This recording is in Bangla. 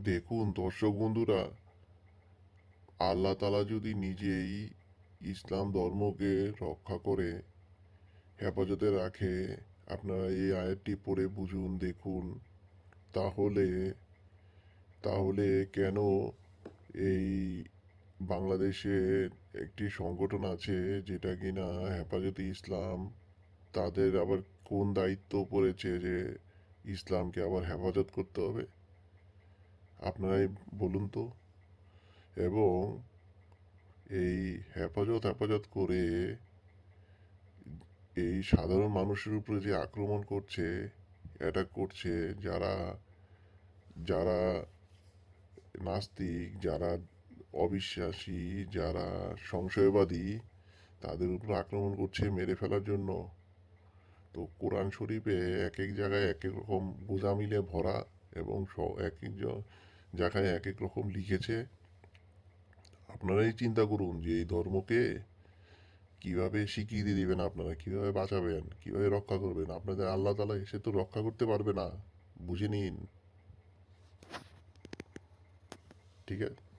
দেখুন দর্শক বন্ধুরা, আল্লাহ তাআলা যদি নিজেই ইসলাম ধর্মকে রক্ষা করে হেফাজতে রাখে, আপনারা এই আয়াতটি পড়ে বুঝুন দেখুন, তাহলে তাহলে কেন এই বাংলাদেশে একটি সংগঠন আছে যেটা কিনা হেফাজতে ইসলাম, তাদের আবার কোন দায়িত্ব পড়েছে যে ইসলামকে আবার হেফাজত করতে হবে? আপনারাই বলুন তো। এবং এই হেফাজত হেফাজত করে এই সাধারণ মানুষের উপরে যে আক্রমণ করছে, অ্যাটাক করছে, যারা যারা নাস্তিক, যারা অবিশ্বাসী, যারা সংশয়বাদী, তাদের উপর আক্রমণ করছে মেরে ফেলার জন্য। তো কোরআন শরীফে এক এক জায়গায় এক এক রকম গোঁজামিলে ভরা, এবং এক এক জায়গায় এক এক রকম লিখেছে। আপনারাই চিন্তা করুন যে এই ধর্মকে কিভাবে স্বীকৃতি দিবেন, আপনারা কিভাবে বাঁচাবেন, কিভাবে রক্ষা করবেন। আপনাদের আল্লাহ তাআলা এসে তো রক্ষা করতে পারবে না, বুঝে নিন। ঠিক আছে।